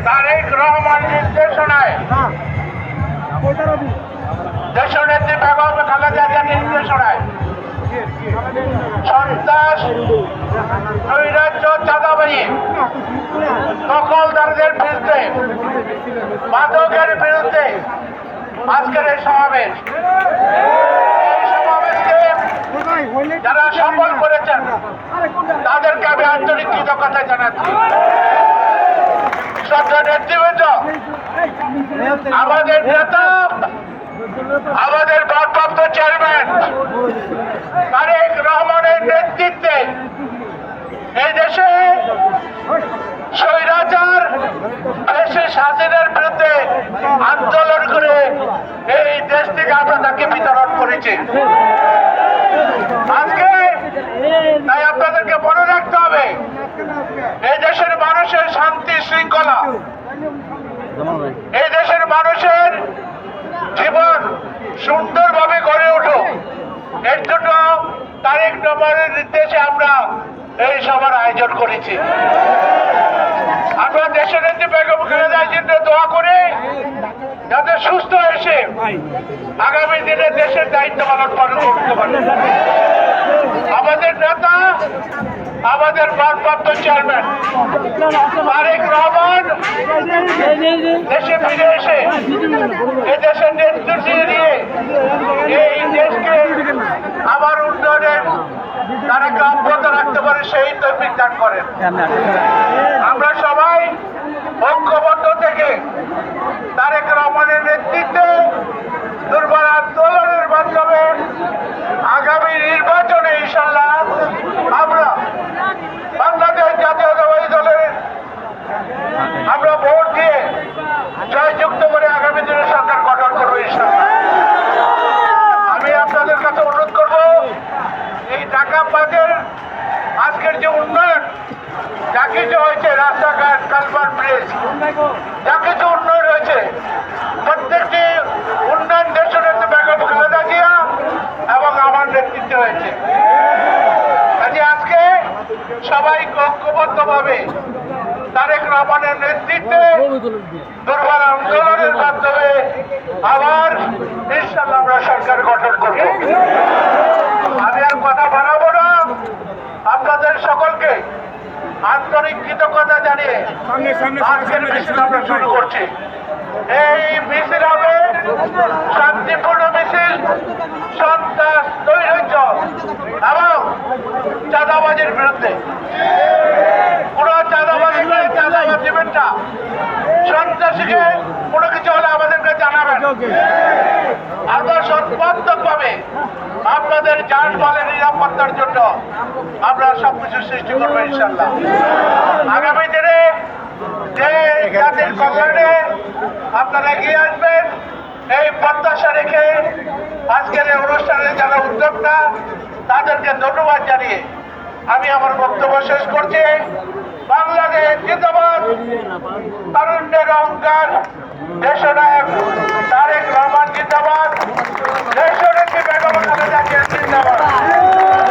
তারেক রহমান নির্দেশনায় দেশনেত্রী বেগম খালেদা জিয়ার নির্দেশনায় সন্ত্রাস, নৈরাজ্য, চাঁদাবাজি, দখলদারদের বিরুদ্ধে, মাদকের বিরুদ্ধে আজকের এই সমাবেশ। এই সমাবেশকে যারা সফল করেছেন তাদেরকে আমি আন্তরিক কৃতজ্ঞতা জানাচ্ছি। শ্রদ্ধেয় নেতৃবৃন্দ, আমাদের নেতা, আমাদের ভারপ্রাপ্ত চেয়ারম্যান তারেক রহমানের নেতৃত্বে এই দেশে স্বৈরাচার হাসিনার বিরুদ্ধে আন্দোলন করে এই দেশ থেকে আমরা তাকে বিতরণ করেছি। আজকে তাই আপনাদেরকে মনে রাখতে হবে, এই দেশের মানুষের শান্তি শৃঙ্খলা, এই দেশের মানুষের জীবন সুন্দরভাবে গড়ে উঠুক, এর জন্য তারেক রহমানের নির্দেশে আমরা এই সভার আয়োজন করেছি। আমরা দেশের নেত্রী বেগম খালেদা জিয়ার জন্য দোয়া করে যাতে সুস্থ এসে আগামী দিনে দেশের দায়িত্ব পালন করতে পারে। আমাদের নেতা, আমাদের ভারপ্রাপ্ত চেয়ারম্যান তারেক রহমান দেশে ফিরে এসে এই দেশের নেতৃত্ব নিয়ে এই দেশকে আবার উন্নয়নের তারা অব্যাহত রাখতে পারে সেই তৌফিক দান করেন। আমরা সবাই ঐক্যবদ্ধ থেকে তারেক রহমানের নেতৃত্বে দুর্বল আন্দোলনের মাধ্যমে আগামী নির্বাচনে ইনশাআল্লাহ আমরা বাংলাদেশ জাতীয়তাবাদী দলের আমরা ভোট দিয়ে জয়যুক্ত করে আগামী দিনে সরকার গঠন করবো ইনশাআল্লাহ। আমি আপনাদের কাছে অনুরোধ করব, এই ঢাকা বাজার আজকের যে উন্নয়ন যা কিছু হয়েছে, রাস্তাঘাট, কালভার্ট, ব্রিজ, যা কিছু উন্নয়ন হয়েছে, প্রত্যেকটি উন্নয়ন দেশের বেগম খালেদা জিয়া এবং আমার নেতৃত্বে হয়েছে। কাজে আজকে সবাই ঐক্যবদ্ধভাবে তারেক রহমানের নেতৃত্বে দুর্বার আন্দোলনের মাধ্যমে আবার ইনশাআল্লাহ আমরা সরকার গঠন করব। আমি আর কথা বাড়াবো না, আপনাদের সকলকে আন্তরিক কৃতজ্ঞতা জানিয়ে আজকের মিছিল আমরা শুরু করছি। এই মিছিল হবে শান্তিপূর্ণ মিছিল, সন্ত্রাস, নৈরাজ্য এবং চাঁদাবাজির বিরুদ্ধে। কোন চাঁদাবাজি করে চাঁদাবাজ দিবেন না, সন্ত্রাসীকে কোনো কিছু হলে আমাদেরকে জানাবেন। আমরা সর্বাত্মকভাবে আপনাদের যানবাহনের নিরাপত্তার জন্য আমরা সবকিছু সৃষ্টি করবো ইনশাআল্লাহ। আগামী দিনে যে জাতির কল্যাণে আপনারা এগিয়ে আসবেন এই প্রত্যাশা রেখে আজকের এই অনুষ্ঠানে যারা উদ্যোক্তা তাদেরকে ধন্যবাদ জানিয়ে আমি আমার বক্তব্য শেষ করছি। বাংলাদেশ জিন্দাবাদ, তারুণ্যের অহংকার, দেশনায়ক তারেক রহমান জিন্দাবাদ, দেশনেত্রী বেগম খালেদা জিয়া জিন্দাবাদ।